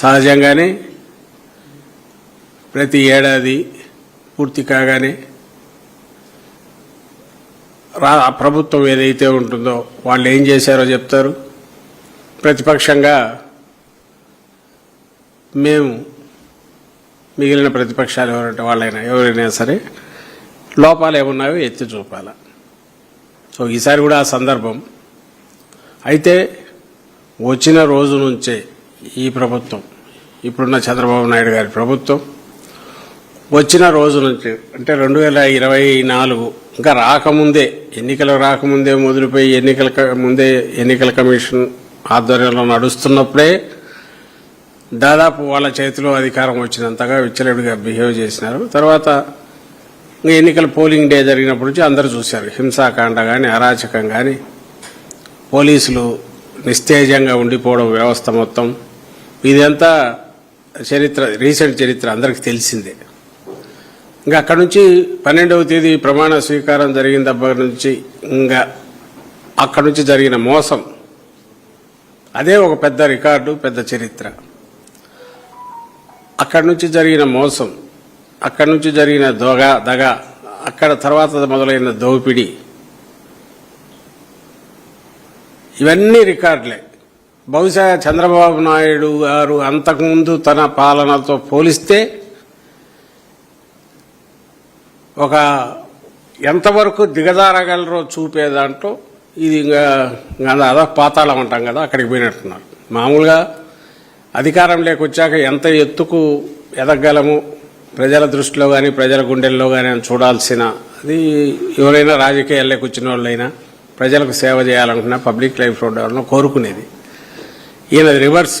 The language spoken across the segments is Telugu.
సహజంగానే ప్రతి ఏడాది పూర్తి కాగానే ప్రభుత్వం ఏదైతే ఉంటుందో వాళ్ళు ఏం చేశారో చెప్తారు. ప్రతిపక్షంగా మేము మిగిలిన ప్రతిపక్షాలు ఎవరైనా సరే లోపాలు ఏమున్నాయో ఎత్తి చూపాల. సో ఈసారి కూడా ఆ సందర్భం. అయితే వచ్చిన రోజు నుంచే ఈ ప్రభుత్వం, ఇప్పుడున్న చంద్రబాబు నాయుడు గారి ప్రభుత్వం వచ్చిన రోజు నుంచి అంటే 2024 ఇంకా రాకముందే, ఎన్నికలు రాకముందే మొదలుపోయి ఎన్నికల కమిషన్ ఆధ్వర్యంలో నడుస్తున్నప్పుడే దాదాపు వాళ్ళ చేతిలో అధికారం వచ్చినంతగా విచ్చలవిడిగా బిహేవ్ చేసినారు. తర్వాత ఎన్నికల పోలింగ్ డే జరిగినప్పటి నుంచి అందరూ చూశారు. హింసాకాండ కానీ, అరాచకం కానీ, పోలీసులు నిస్తేజంగా ఉండిపోవడం, వ్యవస్థ మొత్తం ఇదంతా చరిత్ర, రీసెంట్ చరిత్ర అందరికీ తెలిసిందే. ఇంకా అక్కడి నుంచి 12వ తేదీ ప్రమాణ స్వీకారం జరిగిన దగ్గర నుంచి ఇంకా అక్కడి నుంచి జరిగిన మోసం, అదే ఒక పెద్ద రికార్డు, పెద్ద చరిత్ర. అక్కడి నుంచి జరిగిన మోసం, అక్కడి నుంచి జరిగిన దగ, అక్కడ తర్వాత మొదలైన దోపిడీ, ఇవన్నీ రికార్డులే. బహుశా చంద్రబాబు నాయుడు గారు అంతకుముందు తన పాలనతో పోలిస్తే ఒక ఎంతవరకు దిగజారగలరో చూపే దాంట్లో ఇది ఇంకా అదో పాతాళం అంటాం కదా, అక్కడికి పోయినట్టున్నారు. మామూలుగా అధికారం లేకొచ్చాక ఎంత ఎత్తుకు ఎదగలము ప్రజల దృష్టిలో కానీ, ప్రజల గుండెల్లో కానీ చూడాల్సిన అది ఎవరైనా రాజకీయాల్లోకి వచ్చిన వాళ్ళైనా, ప్రజలకు సేవ చేయాలనుకున్నా, పబ్లిక్ లైఫ్ ఉండాలన్నా కోరుకునేది. ఈయనది రివర్స్.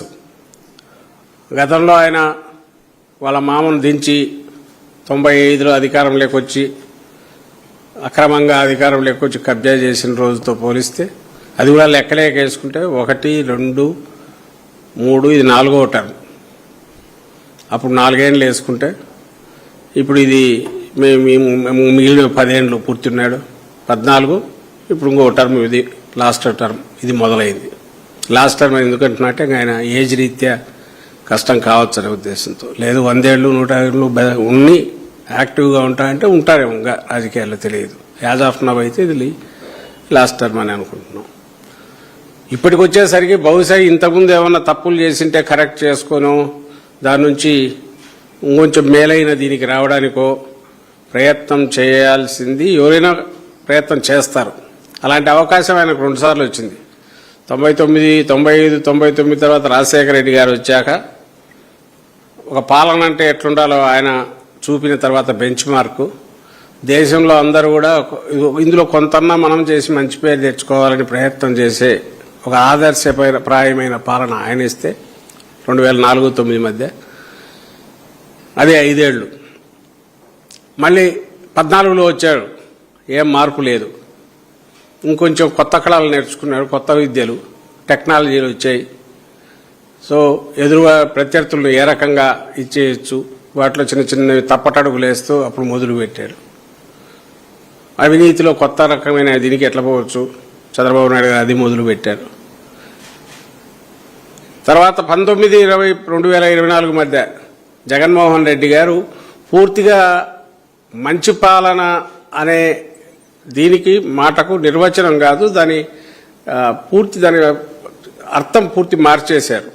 గతంలో ఆయన వాళ్ళ మామను దించి 95లో అధికారంలోకి వచ్చి అక్రమంగా అధికారంలోకి వచ్చి కబ్జా చేసిన రోజుతో పోలిస్తే అది కూడా లెక్కలేక వేసుకుంటే 1, 2, 3 ఇది 4వ టర్మ్. అప్పుడు 4 ఏళ్ళు వేసుకుంటే ఇప్పుడు ఇది మిగిలిన 10 ఏళ్ళు పూర్తున్నాడు. 14 ఇప్పుడు ఇంకో టర్మ్, ఇది లాస్ట్ టర్మ్, ఇది మొదలైంది. లాస్ట్ టర్మ్ ఎందుకంటున్నట్టే ఆయన ఏజ్ రీత్యా కష్టం కావచ్చు అనే ఉద్దేశంతో. లేదు 100 ఏళ్ళు 100 ఏళ్ళు ఉన్ని యాక్టివ్గా ఉంటాయంటే ఉంటారేమో, ఇంకా రాజకీయాల్లో తెలియదు. యాజ్ ఆఫ్ నవ్ అయితే ఇది లాస్ట్ టర్మ్ అని అనుకుంటున్నాం. ఇప్పటికి వచ్చేసరికి బహుశా ఇంతకుముందు ఏమన్నా తప్పులు చేసింటే కరెక్ట్ చేసుకోనో, దాని నుంచి ఇంకొంచెం మేలైన దీనికి రావడానికో ప్రయత్నం చేయాల్సింది. ఎవరైనా ప్రయత్నం చేస్తారు. అలాంటి అవకాశం ఆయనకు 2 సార్లు వచ్చింది. 99, 95, 99 తర్వాత రాజశేఖర రెడ్డి గారు వచ్చాక ఒక పాలన అంటే ఎట్లుండాలో ఆయన చూపిన తర్వాత బెంచ్ మార్కు. దేశంలో అందరూ కూడా ఇందులో కొంతన్నా మనం చేసి మంచి పేరు తెచ్చుకోవాలని ప్రయత్నం చేసే ఒక ఆదర్శప్రాయమైన పాలన ఆయన ఇస్తే 2004-09 మధ్య అదే 5 ఏళ్ళు. మళ్ళీ 14లో వచ్చాడు, ఏం మార్పు లేదు. ఇంకొంచెం కొత్త కళలు నేర్చుకున్నాడు, కొత్త విద్యలు, టెక్నాలజీలు వచ్చాయి. సో ఎదురుగా ప్రత్యర్థులను ఏ రకంగా ఇచ్చేయచ్చు, వాటిలో చిన్న చిన్నవి తప్పటడుగులు వేస్తూ అప్పుడు మొదలుపెట్టాడు. అవినీతిలో కొత్త రకమైన దీనికి ఎట్లా పోవచ్చు, చంద్రబాబు నాయుడు గారు అది మొదలుపెట్టారు. తర్వాత 2024 మధ్య జగన్మోహన్ రెడ్డి గారు పూర్తిగా మంచి పాలన అనే దీనికి మాటకు నిర్వచనం కాదు, దాని అర్థం పూర్తి మార్చేశారు.